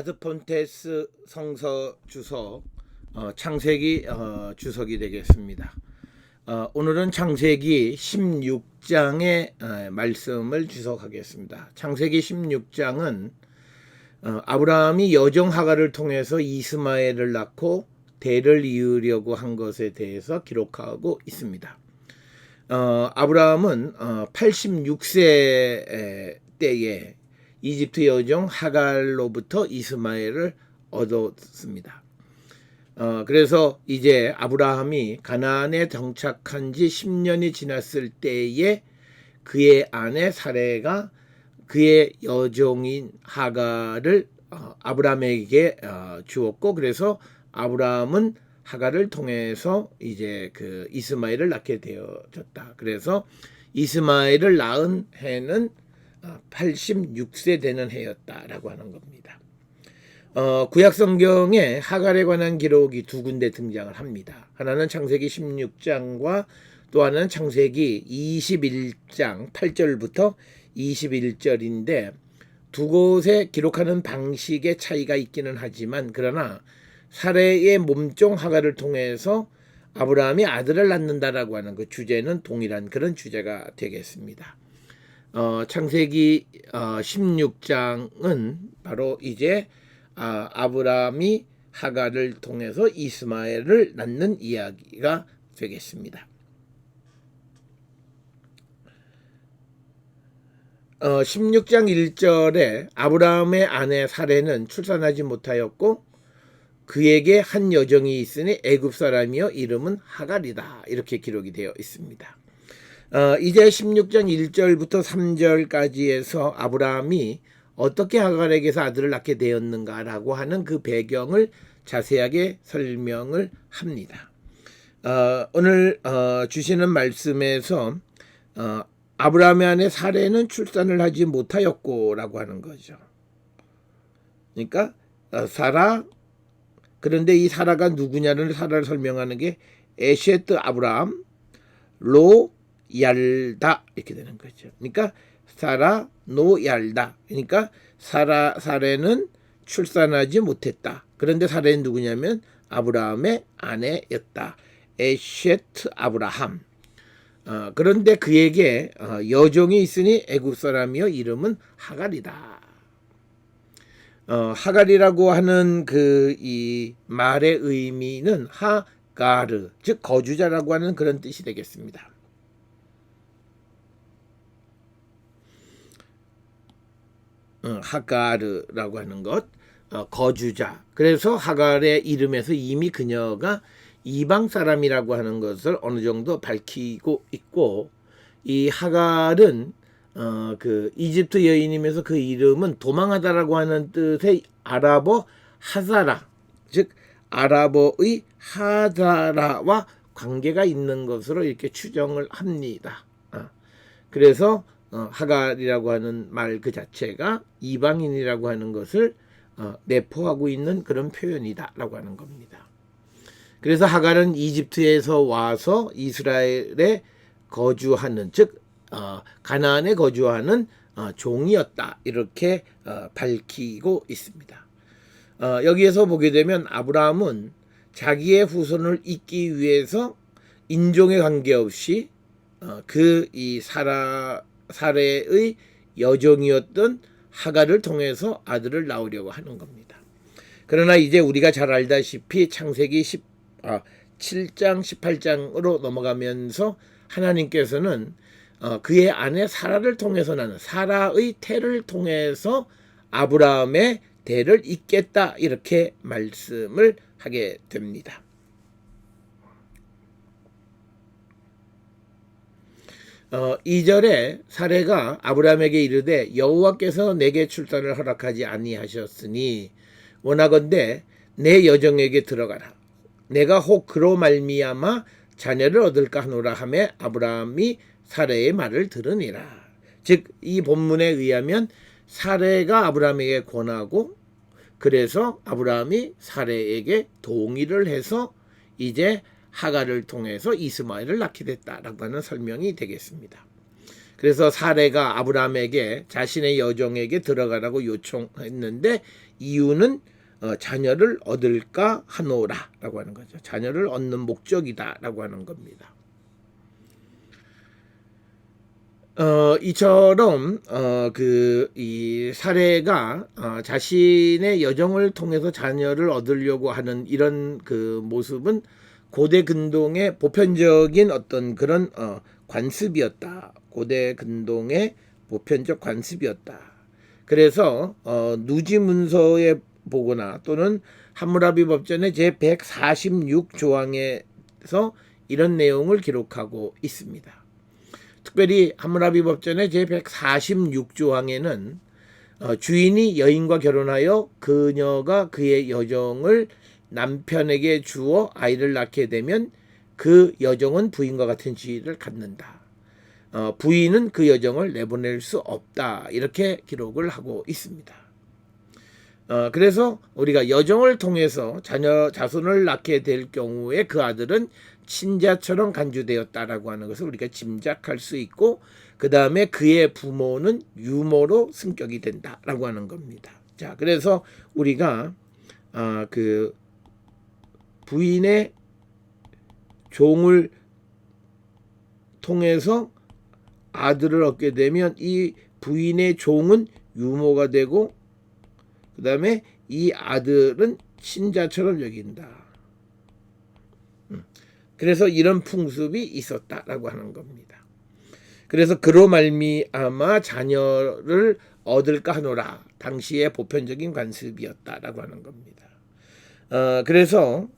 아드폰테스 성서 주석 창세기 주석이 되겠습니다. 오늘은 창세기 16장의 말씀을 주석하겠습니다. 창세기 16장은 아브라함이 여종 하갈을 통해서 이스마엘을 낳고 대를 이으려고 한 것에 대해서 기록하고 있습니다. 아브라함은 86세 때에 이집트 여종 하갈로부터 이스마엘을 얻었습니다. 그래서 이제 아브라함이 가나안에 정착한 지 10년이 지났을 때에 그의 아내 사레가 그의 여종인 하갈을 아브라함에게 주었고, 그래서 아브라함은 하갈을 통해서 이제 그 이스마엘을 낳게 되어졌다. 그래서 이스마엘을 낳은 해는 86세 되는 해였다라고 하는 겁니다. 구약 성경에 하갈에 관한 기록이 두 군데 등장을 합니다. 하나는 창세기 16장과 또 하나는 창세기 21장 8절부터 21절인데 두 곳에 기록하는 방식의 차이가 있기는 하지만, 그러나 사레의 몸종 하갈을 통해서 아브라함이 아들을 낳는다라고 하는 그 주제는 동일한 그런 주제가 되겠습니다. 창세기 16장은 바로 이제 아브라함이 하갈을 통해서 이스마엘을 낳는 이야기가 되겠습니다. 16장 1절에 아브라함의 아내 사레는 출산하지 못하였고 그에게 한 여종이 있으니 애굽 사람이여 이름은 하갈이다, 이렇게 기록이 되어 있습니다. 이제 16장 1절부터 3절까지에서 아브라함이 어떻게 하갈에게서 아들을 낳게 되었는가라고 하는 그 배경을 자세하게 설명을 합니다. 오늘 주시는 말씀에서 아브라함의 아내 사레는 출산을 하지 못하였고 라고 하는 거죠. 그러니까 사라, 그런데 이 사라가 누구냐를 사라를 설명하는 게 에셰트 아브라함 로 얄다 이렇게 되는 거죠. 그러니까 사라 노 얄다, 그러니까 사레는 출산하지 못했다. 그런데 사레는 누구냐면 아브라함의 아내였다. 에셰트 아브라함. 그런데 그에게 여종이 있으니 애굽 사람이여 이름은 하갈이다. 하갈이라고 하는 이 말의 의미는 하가르, 즉 거주자라고 하는 그런 뜻이 되겠습니다. 하가르라고 하는 것, 거주자. 그래서 하갈의 이름에서 이미 그녀가 이방 사람이라고 하는 것을 어느 정도 밝히고 있고, 이 하갈은 그 이집트 여인이면서 그 이름은 도망하다라고 하는 뜻의 아랍어 하자라, 즉 아랍어의 하자라와 관계가 있는 것으로 이렇게 추정을 합니다. 그래서 하갈이라고 하는 말 그 자체가 이방인이라고 하는 것을 내포하고 있는 그런 표현이다라고 하는 겁니다. 그래서 하갈은 이집트에서 와서 이스라엘에 거주하는, 즉 가나안에 거주하는 종이었다, 이렇게 밝히고 있습니다. 여기에서 보게 되면 아브라함은 자기의 후손을 잇기 위해서 인종에 관계없이 이 사레의 여종이었던 하갈을 통해서 아들을 낳으려고 하는 겁니다. 그러나 이제 우리가 잘 알다시피 창세기 7장 18장으로 넘어가면서 하나님께서는 그의 아내 사라를 통해서 나는 사라의 태를 통해서 아브라함의 대를 잇겠다, 이렇게 말씀을 하게 됩니다. 어, 2절에 사레가 아브라함에게 이르되 여호와께서 내게 출산을 허락하지 아니하셨으니 원하건대 내 여종에게 들어가라. 내가 혹 그로 말미암아 자녀를 얻을까 하노라 하며 아브라함이 사레의 말을 들으니라. 즉 이 본문에 의하면 사레가 아브라함에게 권하고, 그래서 아브라함이 사레에게 동의를 해서 이제 하갈을 통해서 이스마엘을 낳게 됐다라고 하는 설명이 되겠습니다. 그래서 사레가 아브라함에게 자신의 여종에게 들어가라고 요청했는데 이유는 자녀를 얻을까 하노라라고 하는 거죠. 자녀를 얻는 목적이다라고 하는 겁니다. 이처럼 이 사례가 자신의 여정을 통해서 자녀를 얻으려고 하는 이런 그 모습은 고대 근동의 보편적인 어떤 그런 관습이었다. 고대 근동의 보편적 관습이었다. 그래서 누지 문서에 보거나 또는 함무라비 법전의 제 146조항에서 이런 내용을 기록하고 있습니다. 특별히 함무라비 법전의 제 146조항에는 주인이 여인과 결혼하여 그녀가 그의 여종을 남편에게 주어 아이를 낳게 되면 그 여종은 부인과 같은 지위를 갖는다. 부인은 그 여종을 내보낼 수 없다. 이렇게 기록을 하고 있습니다. 그래서 우리가 여종을 통해서 자손을 낳게 될 경우에 그 아들은 친자처럼 간주되었다라고 하는 것을 우리가 짐작할 수 있고 그 다음에 그의 부모는 유모로 승격이 된다라고 하는 겁니다. 자, 그래서 우리가 그 부인의 종을 통해서 아들을 얻게 되면 이 부인의 종은 유모가 되고 그 다음에 이 아들은 친자처럼 여긴다. 그래서 이런 풍습이 있었다라고 하는 겁니다. 그래서 그로 말미암아 자녀를 얻을까 하노라. 당시의 보편적인 관습이었다라고 하는 겁니다. 그래서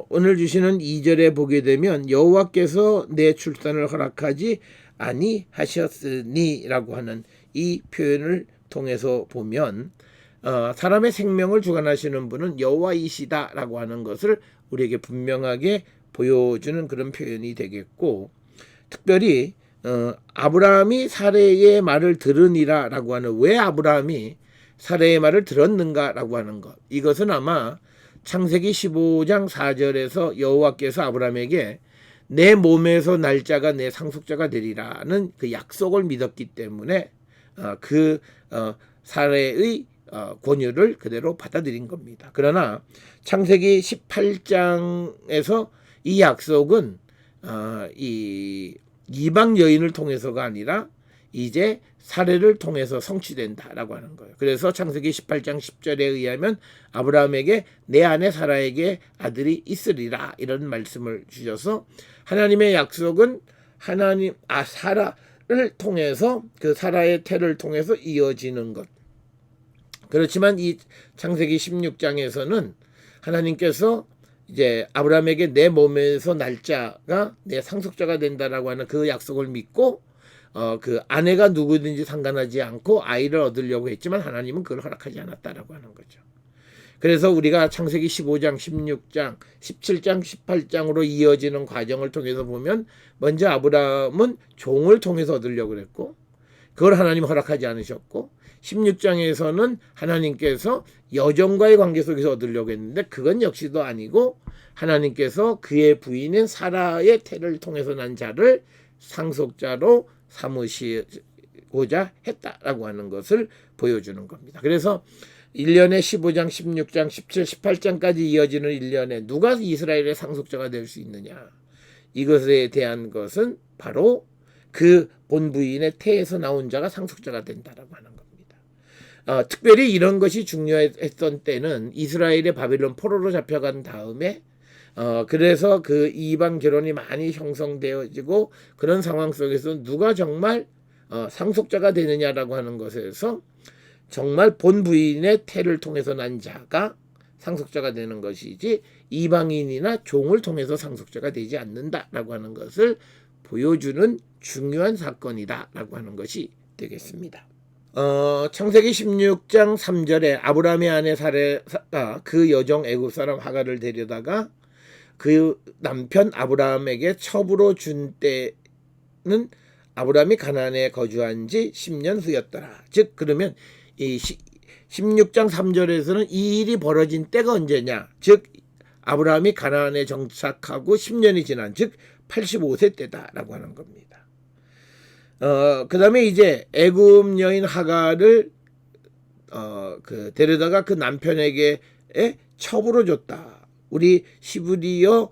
오늘 주시는 2절에 보게 되면 여호와께서 내 출산을 허락하지 아니하셨으니라고 하는 이 표현을 통해서 보면 사람의 생명을 주관하시는 분은 여호와이시다라고 하는 것을 우리에게 분명하게 보여주는 그런 표현이 되겠고 특별히 아브라함이 사레의 말을 들으니라라고 하는 왜 아브라함이 사레의 말을 들었는가라고 하는 것 이것은 아마 창세기 15장 4절에서 여호와께서 아브라함에게 내 몸에서 날짜가 내 상속자가 되리라는 그 약속을 믿었기 때문에 사레의 권유를 그대로 받아들인 겁니다. 그러나 창세기 18장에서 이 약속은 이 이방 여인을 통해서가 아니라 이제 사례를 통해서 성취된다라고 하는 거예요. 그래서 창세기 18장 10절에 의하면 아브라함에게 내 아내 사라에게 아들이 있으리라 이런 말씀을 주셔서 하나님의 약속은 사라를 통해서 그 사라의 태를 통해서 이어지는 것. 그렇지만 이 창세기 16장에서는 하나님께서 이제 아브라함에게 내 몸에서 날짜가 내 상속자가 된다라고 하는 그 약속을 믿고 그 아내가 누구든지 상관하지 않고 아이를 얻으려고 했지만 하나님은 그걸 허락하지 않았다라고 하는 거죠. 그래서 우리가 창세기 15장, 16장, 17장, 18장으로 이어지는 과정을 통해서 보면 먼저 아브라함은 종을 통해서 얻으려고 그랬고 그걸 하나님 허락하지 않으셨고 16장에서는 하나님께서 여종과의 관계 속에서 얻으려고 했는데 그건 역시도 아니고 하나님께서 그의 부인인 사라의 태를 통해서 난 자를 상속자로 삼으시고자 했다라고 하는 것을 보여주는 겁니다. 그래서 1년에 15장, 16장, 17, 18장까지 이어지는 1년에 누가 이스라엘의 상속자가 될 수 있느냐 이것에 대한 것은 바로 그 본부인의 태에서 나온 자가 상속자가 된다라고 하는 겁니다. 특별히 이런 것이 중요했던 때는 이스라엘의 바빌론 포로로 잡혀간 다음에 그래서 그 이방 결혼이 많이 형성되어지고 그런 상황 속에서 누가 정말 상속자가 되느냐라고 하는 것에서 정말 본부인의 태를 통해서 난 자가 상속자가 되는 것이지 이방인이나 종을 통해서 상속자가 되지 않는다라고 하는 것을 보여주는 중요한 사건이다라고 하는 것이 되겠습니다. 창세기 16장 3절에 아브라함의 아내 사레가 그 여종 애굽 사람 하갈을 데려다가 그 남편 아브라함에게 첩으로 준 때는 아브라함이 가나안에 거주한 지 10년 후였더라. 즉 그러면 이 16장 3절에서는 이 일이 벌어진 때가 언제냐? 즉 아브라함이 가나안에 정착하고 10년이 지난 즉 85세 때다라고 하는 겁니다. 그다음에 이제 애굽 여인 하갈을 데려다가 그 남편에게 첩으로 줬다. 우리 시브리어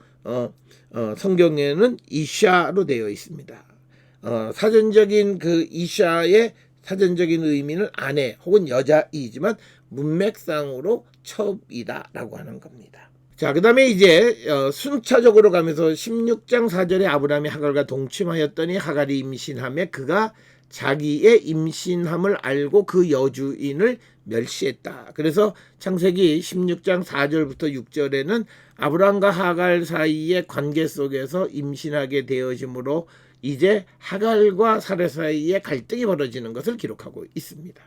성경에는 이샤로 되어 있습니다. 사전적인 그 이샤의 사전적인 의미는 아내 혹은 여자이지만 문맥상으로 첩이다라고 하는 겁니다. 자, 그 다음에 이제 순차적으로 가면서 16장 4절에 아브라함이 하갈과 동침하였더니 하갈이 임신하며 그가 자기의 임신함을 알고 그 여주인을 멸시했다. 그래서 창세기 16장 4절부터 6절에는 아브라함과 하갈 사이의 관계 속에서 임신하게 되어지므로 이제 하갈과 사레 사이에 갈등이 벌어지는 것을 기록하고 있습니다.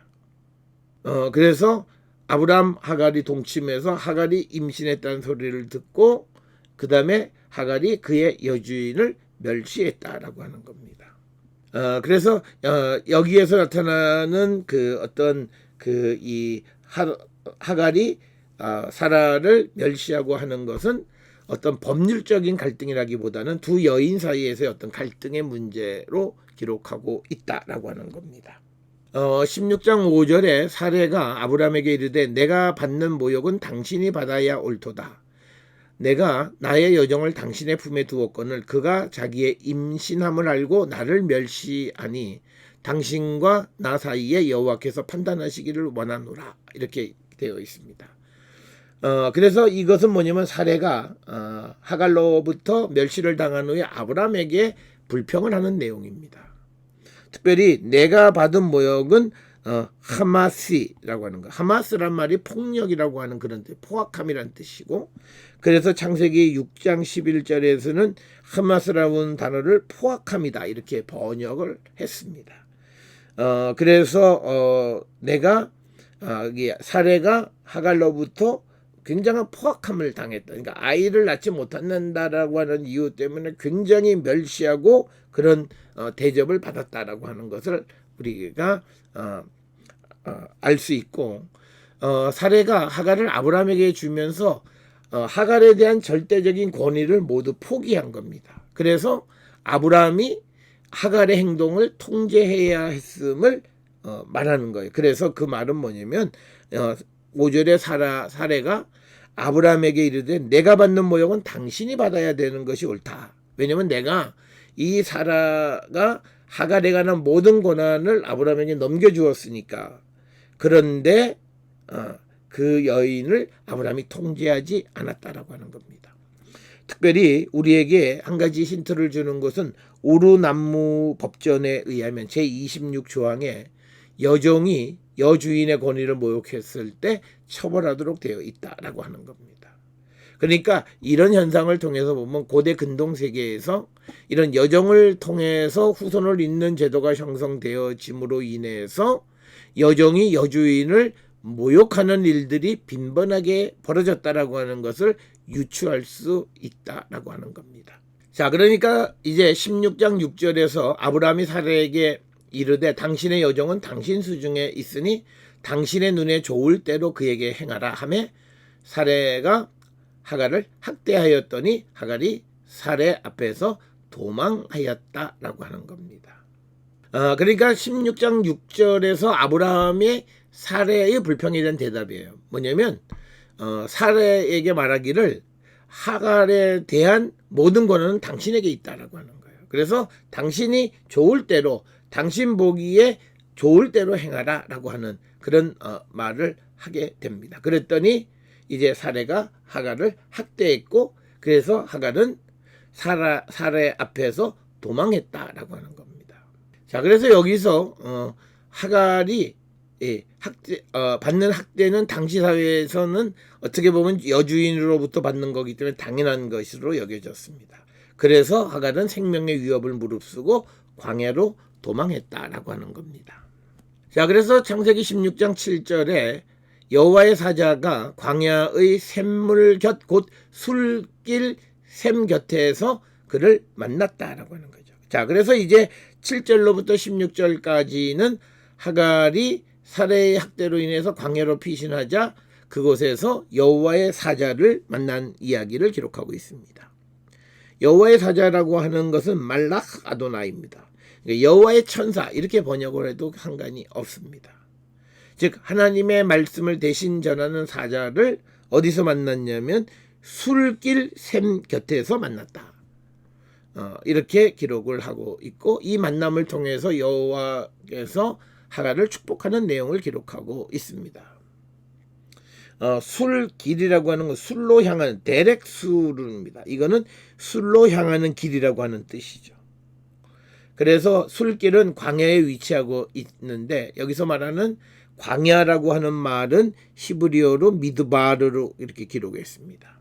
그래서 아브라함 하갈이 동침해서 하갈이 임신했다는 소리를 듣고 그 다음에 하갈이 그의 여주인을 멸시했다라고 하는 겁니다. 그래서 여기에서 나타나는 그 어떤 그 이 하갈이 사라를 멸시하고 하는 것은 어떤 법률적인 갈등이라기보다는 두 여인 사이에서의 어떤 갈등의 문제로 기록하고 있다라고 하는 겁니다. 16장 5절에 사레가 아브라함에게 이르되 내가 받는 모욕은 당신이 받아야 옳도다. 내가 나의 여정을 당신의 품에 두었거늘 그가 자기의 임신함을 알고 나를 멸시하니 당신과 나 사이에 여호와께서 판단하시기를 원하노라. 이렇게 되어 있습니다. 그래서 이것은 뭐냐면 사레가 하갈로부터 멸시를 당한 후에 아브라함에게 불평을 하는 내용입니다. 특별히 내가 받은 모욕은 하마시라고 하는 거. 하마스란 말이 폭력이라고 하는 그런 뜻, 포악함이란 뜻이고, 그래서 창세기 6장 11절에서는 하마스라는 단어를 포악함이다 이렇게 번역을 했습니다. 그래서 내가 사레가 하갈로부터 굉장한 포악함을 당했다. 그러니까 아이를 낳지 못한다라고 하는 이유 때문에 굉장히 멸시하고 그런 대접을 받았다라고 하는 것을 우리가 알 수 있고, 사레가 하갈을 아브라함에게 주면서 하갈에 대한 절대적인 권위를 모두 포기한 겁니다. 그래서 아브라함이 하갈의 행동을 통제해야 했음을 말하는 거예요. 그래서 그 말은 뭐냐면 5절에 사레가 아브라함에게 이르되 내가 받는 모욕은 당신이 받아야 되는 것이 옳다. 왜냐하면 내가 이 사라가 하갈에 관한 모든 권한을 아브라함에게 넘겨주었으니까. 그런데 그 여인을 아브라함이 통제하지 않았다라고 하는 겁니다. 특별히 우리에게 한 가지 힌트를 주는 것은 우르남무 법전에 의하면 제26조항에 여종이 여주인의 권위를 모욕했을 때 처벌하도록 되어 있다라고 하는 겁니다. 그러니까 이런 현상을 통해서 보면 고대 근동 세계에서 이런 여정을 통해서 후손을 잇는 제도가 형성되어짐으로 인해서 여종이 여주인을 모욕하는 일들이 빈번하게 벌어졌다라고 하는 것을 유추할 수 있다라고 하는 겁니다. 자, 그러니까 이제 16장 6절에서 아브라함이 사레에게 이르되 당신의 여종은 당신 수중에 있으니 당신의 눈에 좋을 대로 그에게 행하라 하매 사레가 하갈을 학대하였더니 하갈이 사레 앞에서 도망하였다라고 하는 겁니다. 그러니까 16장 6절에서 아브라함의 사레의 불평에 대한 대답이에요. 뭐냐면 사레에게 말하기를 하갈에 대한 모든 권한은 당신에게 있다라고 하는 거예요. 그래서 당신이 좋을 대로 당신 보기에 좋을 대로 행하라라고 하는 그런 말을 하게 됩니다. 그랬더니 이제 사레가 하갈을 학대했고 그래서 하갈은 사레 앞에서 도망했다라고 하는 겁니다. 자, 그래서 여기서 하갈이 받는 학대는 당시 사회에서는 어떻게 보면 여주인으로부터 받는 거기 때문에 당연한 것으로 여겨졌습니다. 그래서 하갈은 생명의 위협을 무릅쓰고 광야로 도망했다라고 하는 겁니다. 자, 그래서 창세기 16장 7절에 여호와의 사자가 광야의 샘물 곁 곧 술길 샘 곁에서 그를 만났다라고 하는 거죠. 자, 그래서 이제 7절로부터 16절까지는 하갈이 사레의 학대로 인해서 광야로 피신하자 그곳에서 여호와의 사자를 만난 이야기를 기록하고 있습니다. 여호와의 사자라고 하는 것은 말락 아도나입니다. 여호와의 천사 이렇게 번역을 해도 상관이 없습니다. 즉 하나님의 말씀을 대신 전하는 사자를 어디서 만났냐면 술길 샘 곁에서 만났다. 이렇게 기록을 하고 있고 이 만남을 통해서 여호와께서 하갈을 축복하는 내용을 기록하고 있습니다. 술길이라고 하는 건 술로 향하는 대렉술입니다. 이거는 술로 향하는 길이라고 하는 뜻이죠. 그래서 술길은 광야에 위치하고 있는데 여기서 말하는 광야라고 하는 말은 히브리어로 미드바르로 이렇게 기록했습니다.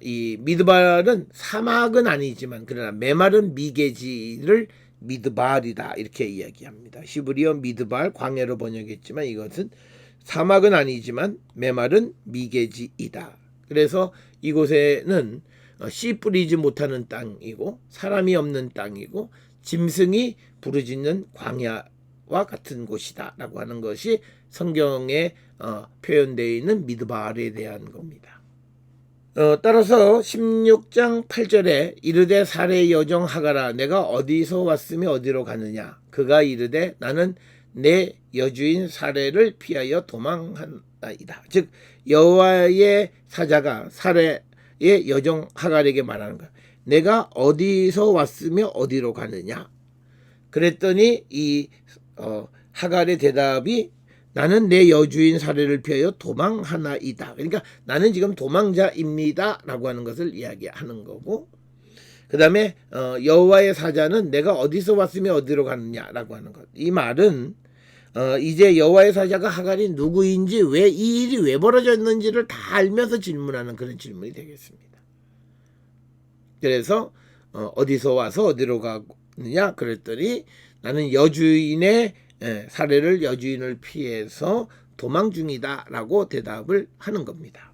이 미드바르는 사막은 아니지만 그러나 메마른 미개지를 미드발이다 이렇게 이야기합니다. 히브리어 미드발 광야로 번역했지만 이것은 사막은 아니지만 메마른 미개지이다. 그래서 이곳에는 씨 뿌리지 못하는 땅이고 사람이 없는 땅이고 짐승이 부르짖는 광야와 같은 곳이다 라고 하는 것이 성경에 표현되어 있는 미드발에 대한 겁니다. 따라서 16장 8절에 이르되 사레 여종 하갈아 내가 어디서 왔으며 어디로 가느냐 그가 이르되 나는 내 여주인 사레를 피하여 도망하나이다. 즉 여호와의 사자가 사레의 여종 하갈에게 말하는 거야. 내가 어디서 왔으며 어디로 가느냐. 그랬더니 이 하갈의 대답이 나는 내 여주인 사레를 피하여 도망하나이다. 그러니까 나는 지금 도망자입니다 라고 하는 것을 이야기하는 거고 그 다음에 여호와의 사자는 내가 어디서 왔으며 어디로 가느냐라고 하는 것. 이 말은 이제 여호와의 사자가 하갈이 누구인지 왜 이 일이 왜 벌어졌는지를 다 알면서 질문하는 그런 질문이 되겠습니다. 그래서 어디서 와서 어디로 가느냐 그랬더니 나는 여주인의 사례를 여주인을 피해서 도망 중이다 라고 대답을 하는 겁니다.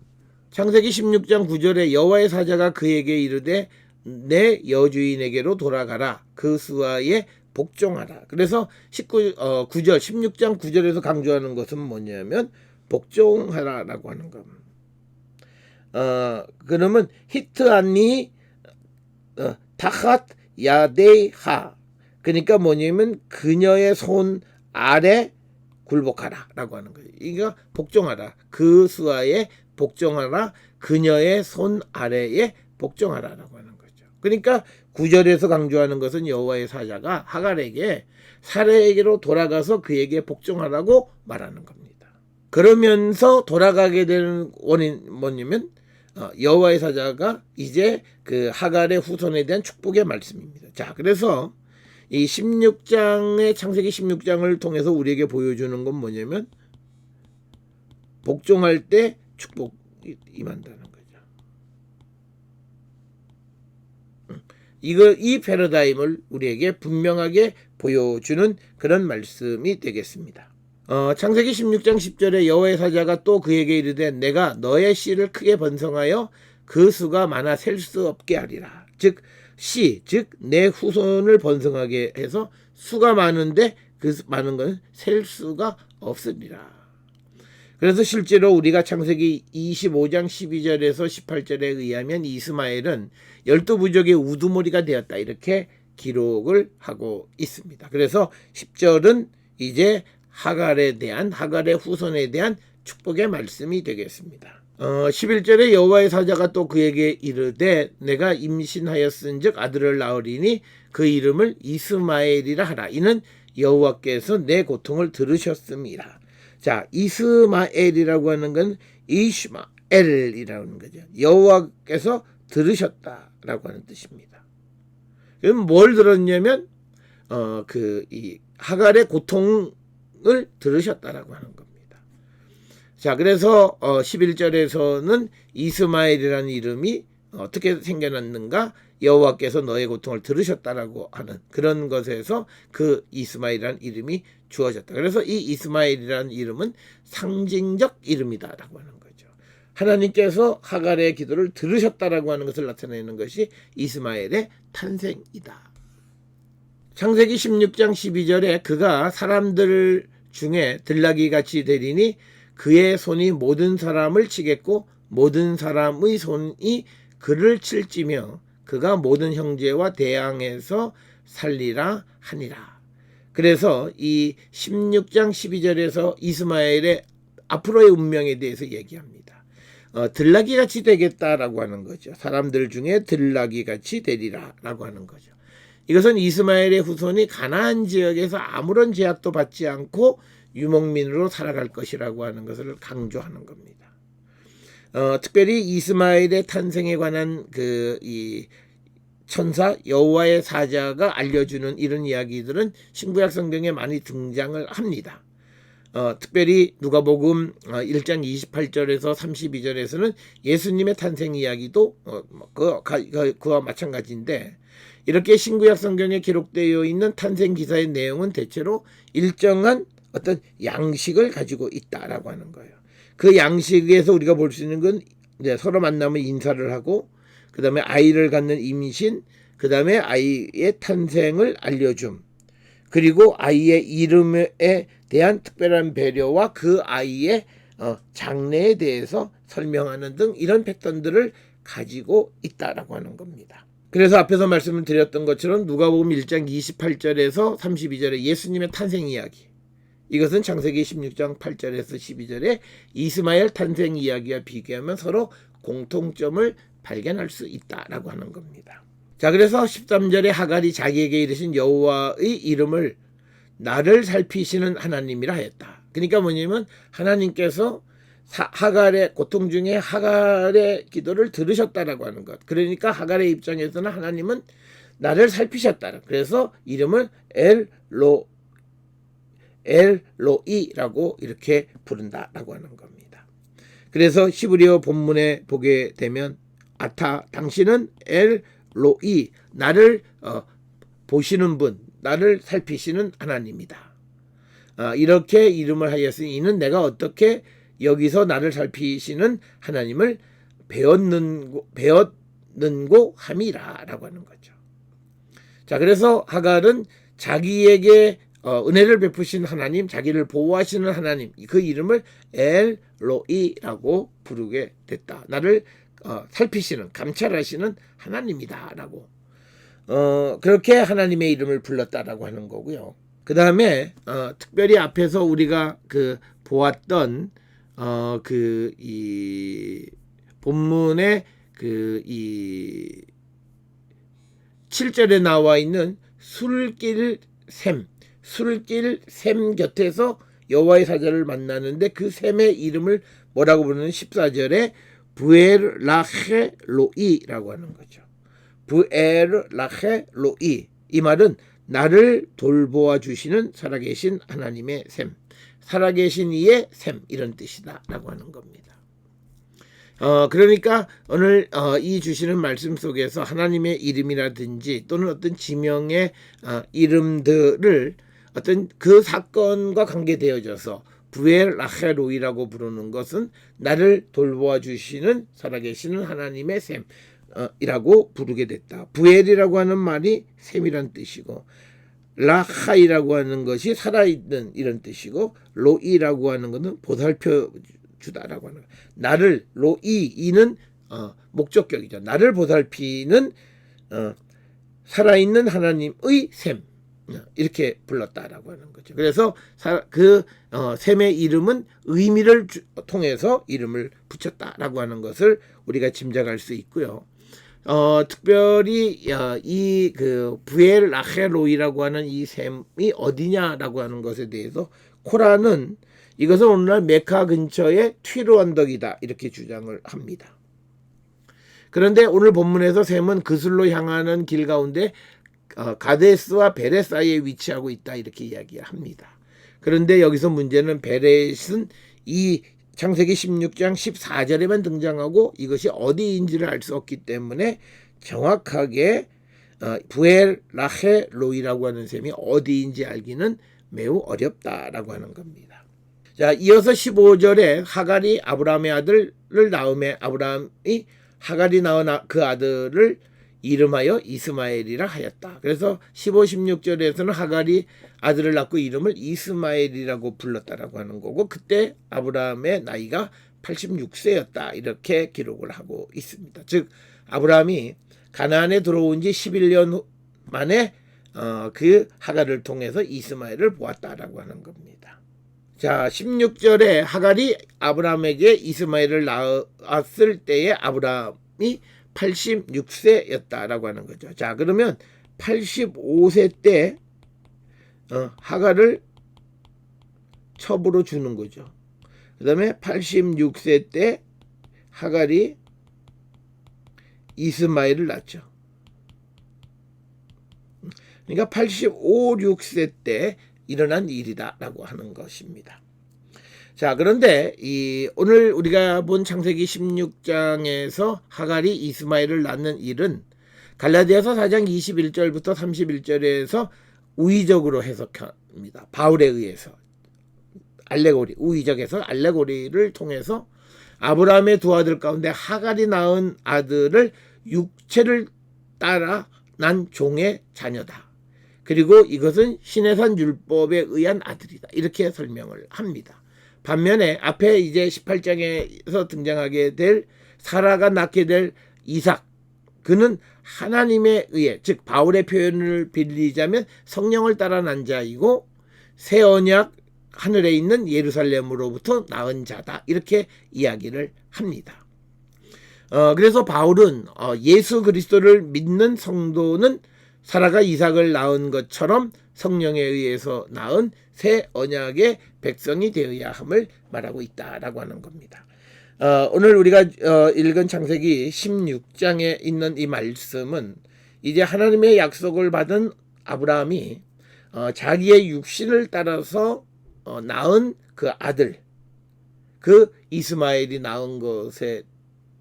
창세기 16장 9절에 여호와의 사자가 그에게 이르되 내 여주인에게로 돌아가라 그 수하에 복종하라. 그래서 9절 16장 9절에서 강조하는 것은 뭐냐면 복종하라 라고 하는 겁니다. 그러면 히트안니 타핫 야데하 그러니까 뭐냐면 그녀의 손 아래 굴복하라 라고 하는 거예요. 이거 복종하라 그 수하에 복종하라 그녀의 손 아래에 복종하라 라고 하는 거죠. 그러니까 9절에서 강조하는 것은 여호와의 사자가 하갈에게 사레에게로 돌아가서 그에게 복종하라고 말하는 겁니다. 그러면서 돌아가게 되는 원인 뭐냐면 여호와의 사자가 이제 그 하갈의 후손에 대한 축복의 말씀입니다. 자, 그래서 이 16장의 창세기 16장을 통해서 우리에게 보여주는 건 뭐냐면 복종할 때 축복이 임한다는 거죠. 이 패러다임을 우리에게 분명하게 보여주는 그런 말씀이 되겠습니다. 창세기 16장 10절에 여호와의 사자가 또 그에게 이르되 내가 너의 씨를 크게 번성하여 그 수가 많아 셀 수 없게 하리라. 즉 내 후손을 번성하게 해서 수가 많은데 그 많은 건 셀 수가 없으리라. 그래서 실제로 우리가 창세기 25장 12절에서 18절에 의하면 이스마엘은 12부족의 우두머리가 되었다 이렇게 기록을 하고 있습니다. 그래서 10절은 이제 하갈의 후손에 대한 축복의 말씀이 되겠습니다. 11절에 여호와의 사자가 또 그에게 이르되 내가 임신하였은즉 아들을 낳으리니 그 이름을 이스마엘이라 하라. 이는 여호와께서 내 고통을 들으셨음이라. 자, 이스마엘이라고 하는 건 이슈마엘이라는 거죠. 여호와께서 들으셨다라고 하는 뜻입니다. 그럼 뭘 들었냐면 이 하갈의 고통을 들으셨다라고 하는 겁니다. 자, 그래서 11절에서는 이스마엘이라는 이름이 어떻게 생겨났는가? 여호와께서 너의 고통을 들으셨다라고 하는 그런 것에서 그 이스마엘이라는 이름이 주어졌다. 그래서 이 이스마엘이라는 이름은 상징적 이름이다라고 하는 거죠. 하나님께서 하갈의 기도를 들으셨다라고 하는 것을 나타내는 것이 이스마엘의 탄생이다. 창세기 16장 12절에 그가 사람들 중에 들나귀같이 되리니 그의 손이 모든 사람을 치겠고 모든 사람의 손이 그를 칠지며 그가 모든 형제와 대항해서 살리라 하니라. 그래서 이 16장 12절에서 이스마엘의 앞으로의 운명에 대해서 얘기합니다. 들나귀 같이 되겠다라고 하는 거죠. 사람들 중에 들나귀 같이 되리라 라고 하는 거죠. 이것은 이스마엘의 후손이 가나안 지역에서 아무런 제약도 받지 않고 유목민으로 살아갈 것이라고 하는 것을 강조하는 겁니다. 특별히 이스마엘의 탄생에 관한 이 천사 여호와의 사자가 알려주는 이런 이야기들은 신구약 성경에 많이 등장을 합니다. 특별히 누가복음 1장 28절에서 32절에서는 예수님의 탄생 이야기도 그와 마찬가지인데, 이렇게 신구약 성경에 기록되어 있는 탄생 기사의 내용은 대체로 일정한 어떤 양식을 가지고 있다라고 하는 거예요. 그 양식에서 우리가 볼 수 있는 건 이제 서로 만나면 인사를 하고, 그 다음에 아이를 갖는 임신, 그 다음에 아이의 탄생을 알려줌, 그리고 아이의 이름에 대한 특별한 배려와 그 아이의 장래에 대해서 설명하는 등 이런 패턴들을 가지고 있다라고 하는 겁니다. 그래서 앞에서 말씀을 드렸던 것처럼 누가복음 1장 28절에서 32절의 예수님의 탄생 이야기, 이것은 창세기 16장 8절에서 12절의 이스마엘 탄생 이야기와 비교하면 서로 공통점을 발견할 수 있다라고 하는 겁니다. 자, 그래서 13절에 하갈이 자기에게 이르신 여호와의 이름을 나를 살피시는 하나님이라 하였다. 그러니까 뭐냐면 하나님께서 하갈의 고통 중에 하갈의 기도를 들으셨다라고 하는 것. 그러니까 하갈의 입장에서는 하나님은 나를 살피셨다. 그래서 이름을 엘로이라고 이렇게 부른다라고 하는 겁니다. 그래서 히브리어 본문에 보게 되면 아타, 당신은 엘로이, 나를 보시는 분, 나를 살피시는 하나님이다. 이렇게 이름을 하였으니 이는 내가 어떻게 여기서 나를 살피시는 하나님을 배웠는고 함이라라고 하는 거죠. 자, 그래서 하갈은 자기에게 은혜를 베푸신 하나님, 자기를 보호하시는 하나님, 그 이름을 엘로이라고 부르게 됐다. 나를 살피시는, 감찰하시는 하나님이다라고 그렇게 하나님의 이름을 불렀다라고 하는 거고요. 그 다음에 특별히 앞에서 우리가 보았던 이 본문의 이 7절에 나와 있는 술길 샘 곁에서 여호와의 사자를 만나는데 그 샘의 이름을 뭐라고 부르는 14절에 부엘라헬로이라고 하는 거죠. 부엘라헬로이, 이 말은 나를 돌보아 주시는 살아계신 하나님의 샘, 살아계신 이의 샘, 이런 뜻이다라고 하는 겁니다. 그러니까 오늘 이 주시는 말씀 속에서 하나님의 이름이라든지 또는 어떤 지명의 이름들을 어떤 그 사건과 관계되어져서 부엘라헬로이라고 부르는 것은 나를 돌보아 주시는 살아계시는 하나님의 샘이라고 부르게 됐다. 부엘이라고 하는 말이 샘이란 뜻이고, 라하이라고 하는 것이 살아있는 이런 뜻이고, 로이라고 하는 것은 보살펴 주다라고 하는 거예요. 나를, 이는 목적격이죠. 나를 보살피는 살아있는 하나님의 샘, 이렇게 불렀다라고 하는 거죠. 그래서 샘의 이름은 의미를 통해서 이름을 붙였다라고 하는 것을 우리가 짐작할 수 있고요. 특별히 이 부엘라헬로이라고 하는 이 샘이 어디냐라고 하는 것에 대해서 코란은 이것은 오늘날 메카 근처의 튀르 언덕이다 이렇게 주장을 합니다. 그런데 오늘 본문에서 샘은 그슬로 향하는 길 가운데 가데스와 베렛 사이에 위치하고 있다 이렇게 이야기합니다. 그런데 여기서 문제는 베렛은 이 창세기 16장 14절에만 등장하고 이것이 어디인지를 알 수 없기 때문에 정확하게 부엘라헬로이라고 하는 셈이 어디인지 알기는 매우 어렵다라고 하는 겁니다. 자, 이어서 15절에 하갈이 아브라함의 아들을 낳음에 아브라함이 하갈이 낳은 그 아들을 이름하여 이스마엘이라 하였다. 그래서 15, 16절에서는 하갈이 아들을 낳고 이름을 이스마엘이라고 불렀다라고 하는 거고, 그때 아브라함의 나이가 86세였다 이렇게 기록을 하고 있습니다. 즉 아브라함이 가나안에 들어온 지 11년 만에 그 하갈을 통해서 이스마엘을 보았다라고 하는 겁니다. 자, 16절에 하갈이 아브라함에게 이스마엘을 낳았을 때에 아브라함이 86세였다라고 하는 거죠. 자, 그러면 85세 때 하갈을 첩으로 주는 거죠. 그 다음에 86세 때 하갈이 이스마엘을 낳죠. 그러니까 85, 6세 때 일어난 일이다라고 하는 것입니다. 자, 그런데 오늘 우리가 본 창세기 16장에서 하갈이 이스마엘을 낳는 일은 갈라디아서 4장 21절부터 31절에서 우의적으로 해석합니다. 바울에 의해서 알레고리, 우의적에서 알레고리를 통해서 아브라함의 두 아들 가운데 하갈이 낳은 아들을 육체를 따라 난 종의 자녀다. 그리고 이것은 시내산 율법에 의한 아들이다. 이렇게 설명을 합니다. 반면에 앞에 이제 18장에서 등장하게 될 사라가 낳게 될 이삭, 그는 하나님에 의해, 즉 바울의 표현을 빌리자면 성령을 따라 난 자이고 새 언약 하늘에 있는 예루살렘으로부터 낳은 자다. 이렇게 이야기를 합니다. 그래서 바울은 예수 그리스도를 믿는 성도는 사라가 이삭을 낳은 것처럼 성령에 의해서 낳은 새 언약의 백성이 되어야 함을 말하고 있다라고 하는 겁니다. 오늘 우리가 읽은 창세기 16장에 있는 이 말씀은 이제 하나님의 약속을 받은 아브라함이 자기의 육신을 따라서 낳은 그 아들, 그 이스마엘이 낳은 것의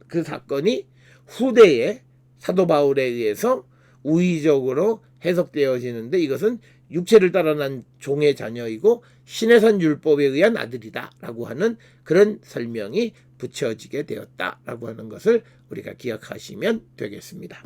그 사건이 후대에 사도 바울에 의해서 우의적으로 해석되어지는데 이것은 육체를 따라 난 종의 자녀이고 시내산 율법에 의한 아들이다라고 하는 그런 설명이 붙여지게 되었다라고 하는 것을 우리가 기억하시면 되겠습니다.